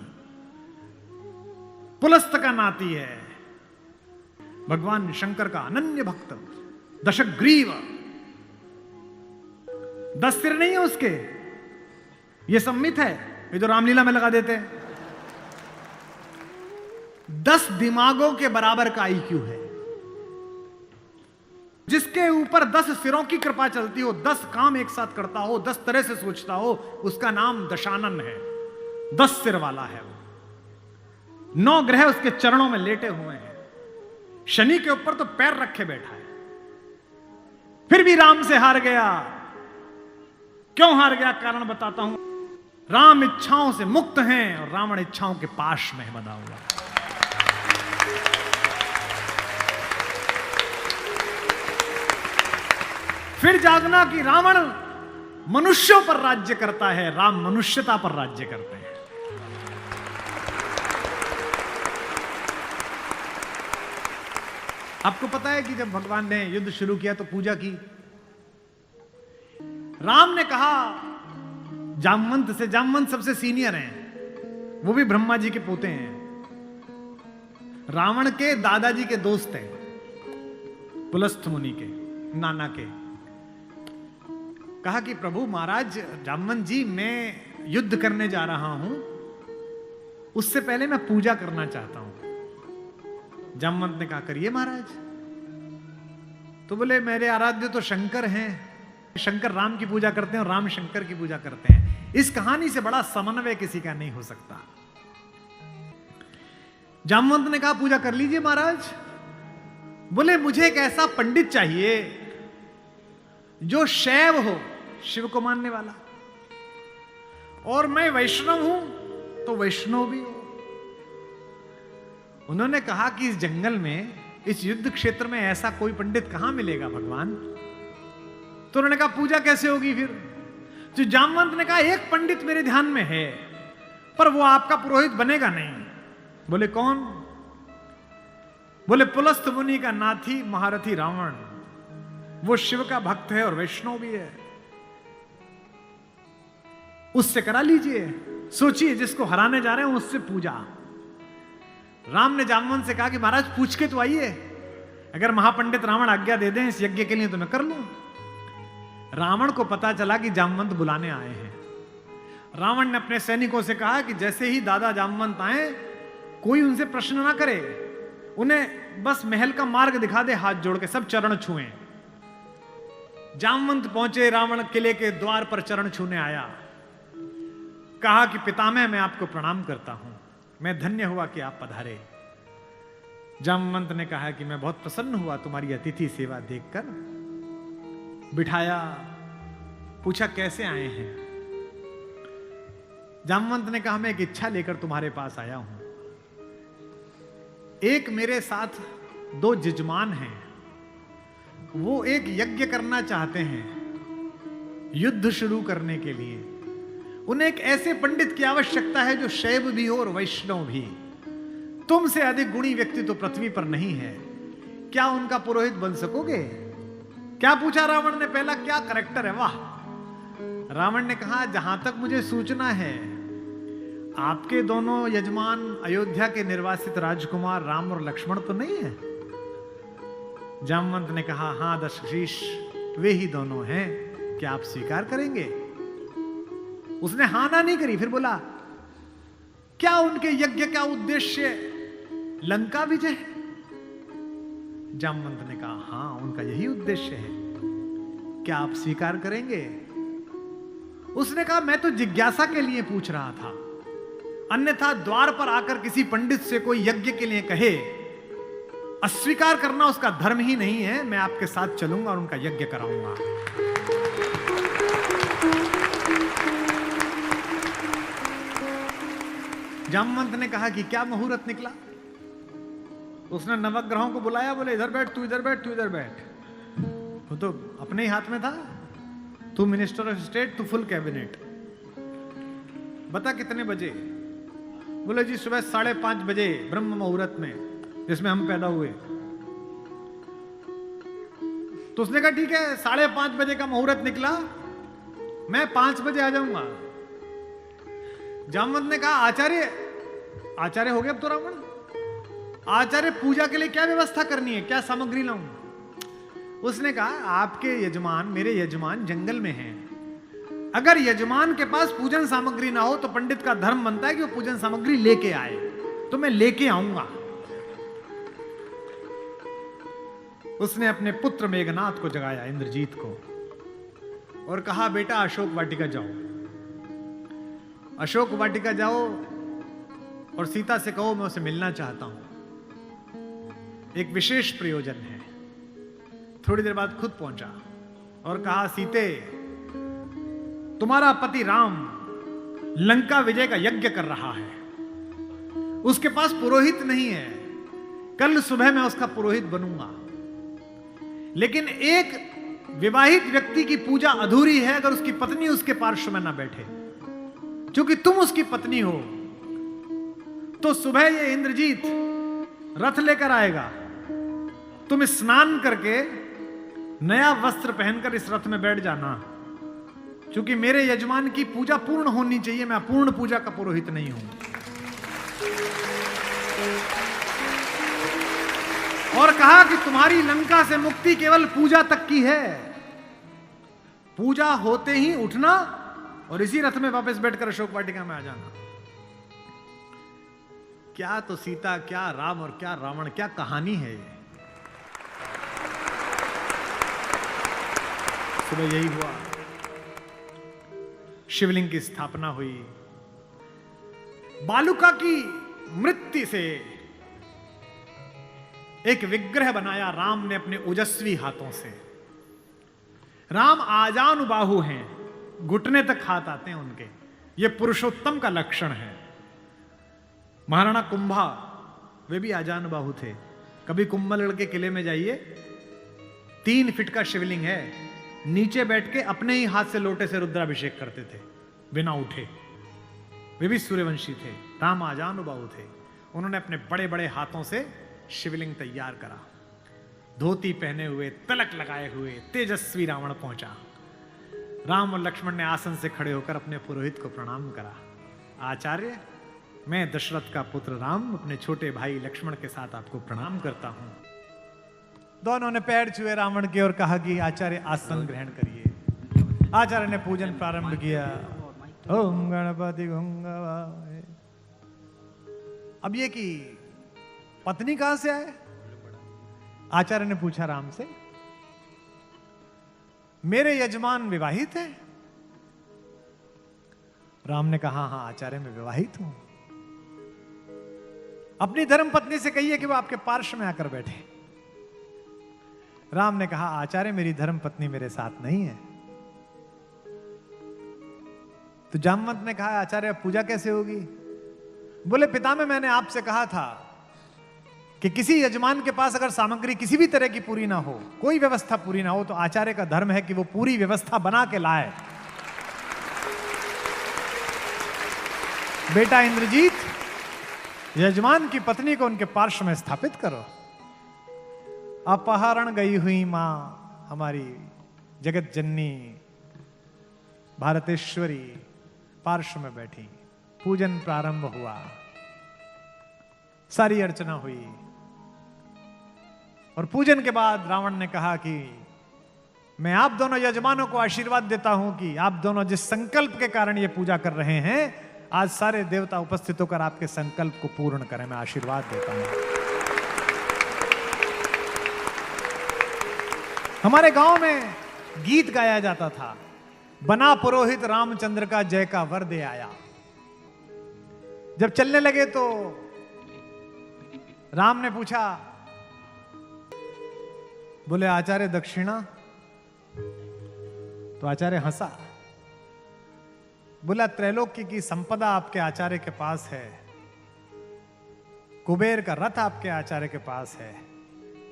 पुलस्त का नाती है भगवान शंकर का अनन्य भक्त। दशग्रीव, 10 सिर नहीं है उसके, ये सम्मित है, ये जो रामलीला में लगा देते हैं। 10 दिमागों के बराबर का आईक्यू है। जिसके ऊपर 10 सिरों की कृपा चलती हो, 10 काम एक साथ करता हो, 10 तरह से सोचता हो, उसका नाम दशानन है। 10 सिर वाला है वो। 9 ग्रह उसके चरणों में लेटे हुए हैं। शनि के ऊपर तो पैर रखे बैठा है। फिर भी राम से हार गया। क्यों हार गया, कारण बताता हूं। राम इच्छाओं से मुक्त हैं और रावण इच्छाओं के पाश में बंधा हुआ। फिर जागना कि रावण मनुष्यों पर राज्य करता है, राम मनुष्यता पर राज्य करते हैं। आपको पता है कि जब भगवान ने युद्ध शुरू किया तो पूजा की। राम ने कहा जामवंत से, जामवंत सबसे सीनियर हैं, वो भी ब्रह्मा जी के पोते हैं, रावण के दादाजी के दोस्त हैं, पुलस्थ मुनि के नाना के। कहा कि प्रभु महाराज जामवंत जी, मैं युद्ध करने जा रहा हूं, उससे पहले मैं पूजा करना चाहता हूं। जामवंत ने कहा करिए महाराज। तो बोले मेरे आराध्य तो शंकर हैं, शंकर राम की पूजा करते हैं और राम शंकर की पूजा करते हैं। इस कहानी से बड़ा समन्वय किसी का नहीं हो सकता। जामवंत ने कहा पूजा कर लीजिए महाराज। बोले मुझे एक ऐसा पंडित चाहिए जो शैव हो, शिव को मानने वाला, और मैं वैष्णव हूं तो वैष्णव भी हो। उन्होंने कहा कि इस जंगल में, इस युद्ध क्षेत्र में ऐसा कोई पंडित कहां मिलेगा भगवान। तो उन्होंने कहा पूजा कैसे होगी फिर। तो जामवंत ने कहा एक पंडित मेरे ध्यान में है, पर वो आपका पुरोहित बनेगा नहीं। बोले कौन। बोले पुलस्त मुनि का नाथी महारथी रावण, वो शिव का भक्त है और वैष्णव भी है, उससे करा लीजिए। सोचिए जिसको हराने जा रहे हैं उससे पूजा। राम ने जामवंत से कहा कि महाराज पूछ के तो आइए, अगर महापंडित रावण आज्ञा दे दें इस यज्ञ के लिए तो मैं कर लूं। रावण को पता चला कि जामवंत बुलाने आए हैं। रावण ने अपने सैनिकों से कहा कि जैसे ही दादा जामवंत आए कोई उनसे प्रश्न ना करे, उन्हें बस महल का मार्ग दिखा दे, हाथ जोड़ के सब चरण छुएं। जामवंत पहुंचे, रावण किले के द्वार पर चरण छूने आया, कहा कि पितामह मैं आपको प्रणाम करता हूं, मैं धन्य हुआ कि आप पधारे। जामवंत ने कहा कि मैं बहुत प्रसन्न हुआ तुम्हारी अतिथि सेवा देखकर। बिठाया, पूछा कैसे आए हैं। जामवंत ने कहा मैं एक इच्छा लेकर तुम्हारे पास आया हूं। एक मेरे साथ 2 यजमान हैं, वो एक यज्ञ करना चाहते हैं युद्ध शुरू करने के लिए। उन्हें एक ऐसे पंडित की आवश्यकता है जो शैव भी हो और वैष्णव भी। तुमसे अधिक गुणी व्यक्ति तो पृथ्वी पर नहीं है, क्या उनका पुरोहित बन सकोगे। क्या पूछा रावण ने, पहला क्या करैक्टर है, वाह। रावण ने कहा जहां तक मुझे सूचना है आपके दोनों यजमान अयोध्या के निर्वासित राजकुमार राम और लक्ष्मण तो नहीं है। जामवंत ने कहा हां दशरथ, वे ही दोनों हैं, क्या आप स्वीकार करेंगे। उसने हां ना नहीं करी, फिर बोला क्या उनके यज्ञ का उद्देश्य लंका विजय। जामवंत ने कहा हां उनका यही उद्देश्य है, क्या आप स्वीकार करेंगे। उसने कहा मैं तो जिज्ञासा के लिए पूछ रहा था, अन्यथा द्वार पर आकर किसी पंडित से कोई यज्ञ के लिए कहे, अस्वीकार करना उसका धर्म ही नहीं है। मैं आपके साथ चलूंगा और उनका यज्ञ कराऊंगा। जामवंत ने कहा कि क्या मुहूर्त निकला। उसने नवग्रहों को बुलाया, बोले इधर बैठ, तू इधर बैठ, तू इधर बैठ। वो तो अपने ही हाथ में था, तू मिनिस्टर ऑफ स्टेट, तू फुल कैबिनेट। बता कितने बजे। बोले जी सुबह 5:30 बजे ब्रह्म मुहूर्त में, जिसमें हम पैदा हुए। तो उसने कहा ठीक है 5:30 बजे का मुहूर्त निकला, मैं 5 बजे आ जाऊंगा। जामवंत ने कहा आचार्य हो गया अब तो रावण। आचार्य पूजा के लिए क्या व्यवस्था करनी है, क्या सामग्री लाऊं। उसने कहा आपके यजमान, मेरे यजमान जंगल में हैं, अगर यजमान के पास पूजन सामग्री ना हो तो पंडित का धर्म बनता है कि वो पूजन सामग्री लेके आए, तो मैं लेके आऊंगा। उसने अपने पुत्र मेघनाथ को जगाया, इंद्रजीत को, और कहा बेटा अशोक वाटिका जाओ, अशोक वाटिका जाओ और सीता से कहो मैं उसे मिलना चाहता हूं, एक विशेष प्रयोजन है। थोड़ी देर बाद खुद पहुंचा और कहा सीते तुम्हारा पति राम लंका विजय का यज्ञ कर रहा है, उसके पास पुरोहित नहीं है, कल सुबह मैं उसका पुरोहित बनूंगा। लेकिन एक विवाहित व्यक्ति की पूजा अधूरी है अगर उसकी पत्नी उसके पार्श्व में ना बैठे। क्योंकि तुम उसकी पत्नी हो तो सुबह ये इंद्रजीत रथ लेकर आएगा, तुम स्नान करके नया वस्त्र पहनकर इस रथ में बैठ जाना, क्योंकि मेरे यजमान की पूजा पूर्ण होनी चाहिए, मैं अपूर्ण पूजा का पुरोहित नहीं हूं। और कहा कि तुम्हारी लंका से मुक्ति केवल पूजा तक की है, पूजा होते ही उठना और इसी रथ में वापस बैठकर अशोक वाटिका में आ जाना। क्या तो सीता, क्या राम और क्या रावण, क्या कहानी है ये। सुबह यही हुआ, शिवलिंग की स्थापना हुई। बालुका की मृत्यु से एक विग्रह बनाया राम ने अपने ओजस्वी हाथों से। राम आजानुबाहु हैं, घुटने तक हाथ आते हैं उनके, ये पुरुषोत्तम का लक्षण है। महाराणा कुंभा वे भी आजानुबाहु थे। कभी कुंभलगढ़ के किले में जाइए, 3 फीट का शिवलिंग है, नीचे बैठ के अपने ही हाथ से लोटे से रुद्राभिषेक करते थे बिना उठे। वे भी सूर्यवंशी थे। राम आजानुबाहु थे। उन्होंने अपने बड़े बड़े हाथों से शिवलिंग तैयार करा। धोती पहने हुए, तिलक लगाए हुए तेजस्वी रावण पहुंचा। राम और लक्ष्मण ने आसन से खड़े होकर अपने पुरोहित को प्रणाम करा। आचार्य, मैं दशरथ का पुत्र राम अपने छोटे भाई लक्ष्मण के साथ आपको प्रणाम करता हूं। दोनों ने पैर छुए रावण के और कहा कि आचार्य आसन ग्रहण करिए। आचार्य ने पूजन प्रारंभ किया। ओम गणपति गंगावाय। अब ये कि पत्नी कहां से आए? आचार्य ने पूछा राम से। मेरे यजमान विवाहित है? राम ने कहा हाँ आचार्य मैं विवाहित हूं। अपनी धर्म पत्नी से कहिए कि वो आपके पार्श्व में आकर बैठे। राम ने कहा आचार्य मेरी धर्म पत्नी मेरे साथ नहीं है। तो जामवंत ने कहा आचार्य अब पूजा कैसे होगी? बोले पितामह मैंने आपसे कहा था कि किसी यजमान के पास अगर सामग्री किसी भी तरह की पूरी ना हो, कोई व्यवस्था पूरी ना हो, तो आचार्य का धर्म है कि वो पूरी व्यवस्था बना के लाए। बेटा इंद्रजीत, यजमान की पत्नी को उनके पार्श्व में स्थापित करो। अपहरण गई हुई मां हमारी जगत जननी भारतेश्वरी पार्श्व में बैठी। पूजन प्रारंभ हुआ, सारी अर्चना हुई और पूजन के बाद रावण ने कहा कि मैं आप दोनों यजमानों को आशीर्वाद देता हूं कि आप दोनों जिस संकल्प के कारण ये पूजा कर रहे हैं, आज सारे देवता उपस्थित होकर आपके संकल्प को पूर्ण करें। मैं आशीर्वाद देता हूं। हमारे गांव में गीत गाया जाता था, बना पुरोहित रामचंद्र का जय का वर दे आया। जब चलने लगे तो राम ने पूछा, बोले आचार्य दक्षिणा? तो आचार्य हंसा। बोला त्रैलोक्य की संपदा आपके आचार्य के पास है, कुबेर का रथ आपके आचार्य के पास है,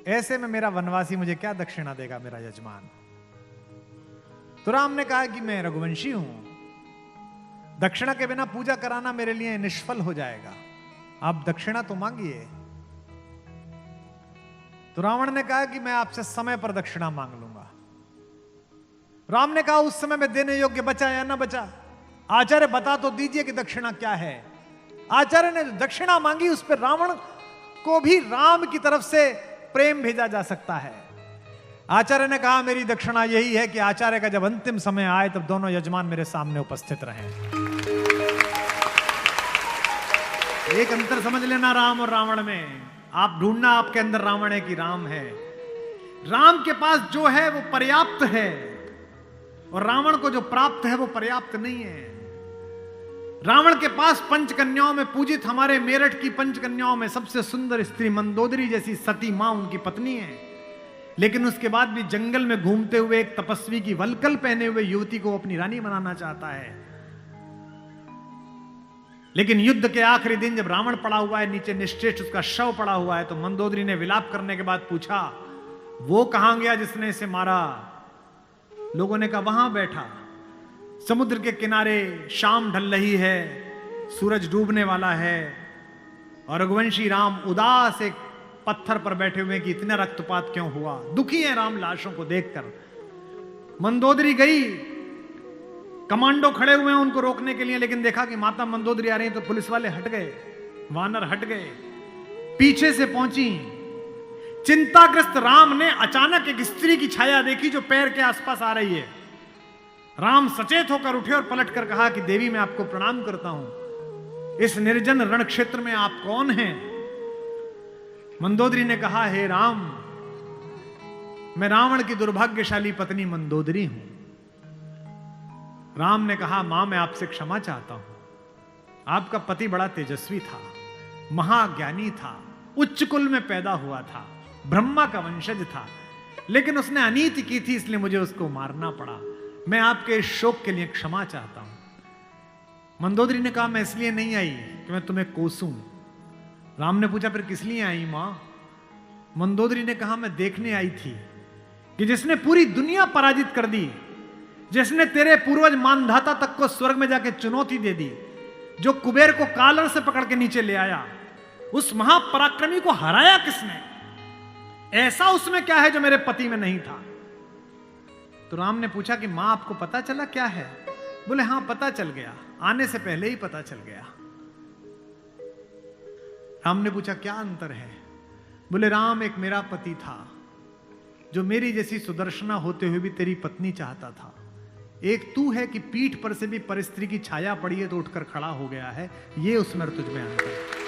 ऐसे में मेरा वनवासी मुझे क्या दक्षिणा देगा मेरा यजमान? तो राम ने कहा कि मैं रघुवंशी हूं, दक्षिणा के बिना पूजा कराना मेरे लिए निष्फल हो जाएगा, आप दक्षिणा तो मांगिए। तो रावण ने कहा कि मैं आपसे समय पर दक्षिणा मांग लूंगा। राम ने कहा उस समय में देने योग्य बचा या ना बचा? आचार्य बता तो दीजिए कि दक्षिणा क्या है। आचार्य ने जो दक्षिणा मांगी उस पर रावण को भी राम की तरफ से प्रेम भेजा जा सकता है। आचार्य ने कहा मेरी दक्षिणा यही है कि आचार्य का जब अंतिम समय आए तब दोनों यजमान मेरे सामने उपस्थित रहें। एक अंतर समझ लेना राम और रावण में। आप ढूंढना आपके अंदर रावण है कि राम है। राम के पास जो है वो पर्याप्त है और रावण को जो प्राप्त है वो पर्याप्त नहीं है। रावण के पास पंचकन्याओं में पूजित हमारे मेरठ की पंचकन्याओं में सबसे सुंदर स्त्री मंदोदरी जैसी सती मां उनकी पत्नी है, लेकिन उसके बाद भी जंगल में घूमते हुए एक तपस्वी की वलकल पहने हुए युवती को अपनी रानी बनाना चाहता है। लेकिन युद्ध के आखिरी दिन जब रावण पड़ा हुआ है नीचे, निश्चेष्ट उसका शव पड़ा हुआ है, तो मंदोदरी ने विलाप करने के बाद पूछा वो कहां गया जिसने इसे मारा? लोगों ने कहा वहां बैठा समुद्र के किनारे, शाम ढल रही है, सूरज डूबने वाला है और रघुवंशी राम उदास एक पत्थर पर बैठे हुए कि इतना रक्तपात क्यों हुआ, दुखी है राम लाशों को देखकर। मंदोदरी गई, कमांडो खड़े हुए हैं उनको रोकने के लिए, लेकिन देखा कि माता मंदोदरी आ रही है तो पुलिस वाले हट गए, वानर हट गए, पीछे से पहुंची। चिंताग्रस्त राम ने अचानक एक स्त्री की छाया देखी जो पैर के आसपास आ रही है। राम सचेत होकर उठे और पलटकर कहा कि देवी मैं आपको प्रणाम करता हूं, इस निर्जन रण क्षेत्र में आप कौन हैं? मंदोदरी ने कहा हे राम, मैं रावण की दुर्भाग्यशाली पत्नी मंदोदरी हूं। राम ने कहा, मां मैं आपसे क्षमा चाहता हूं। आपका पति बड़ा तेजस्वी था, महाज्ञानी था, उच्च कुल में पैदा हुआ था, ब्रह्मा का वंशज था, लेकिन उसने अनीति की थी, इसलिए मुझे उसको मारना पड़ा। मैं आपके इस शोक के लिए क्षमा चाहता हूं। मंदोदरी ने कहा, मैं इसलिए नहीं आई कि मैं तुम्हें कोसूं। राम ने पूछा, फिर किस लिए आई मां? मंदोदरी ने कहा, मैं देखने आई थी कि जिसने पूरी दुनिया पराजित कर दी, जिसने तेरे पूर्वज मानधाता तक को स्वर्ग में जाके चुनौती दे दी, जो कुबेर को कालर से पकड़ के नीचे ले आया, उस महापराक्रमी को हराया किसने? ऐसा उसमें क्या है जो मेरे पति में नहीं था? तो राम ने पूछा कि मां आपको पता चला क्या है? बोले, हां पता चल गया, आने से पहले ही पता चल गया। राम ने पूछा, क्या अंतर है? बोले, राम एक मेरा पति था जो मेरी जैसी सुदर्शना होते हुए भी तेरी पत्नी चाहता था। एक तू है कि पीठ पर से भी परिस्त्री की छाया पड़ी है तो उठकर खड़ा हो गया है। ये उसमें तुझ में अंतर है।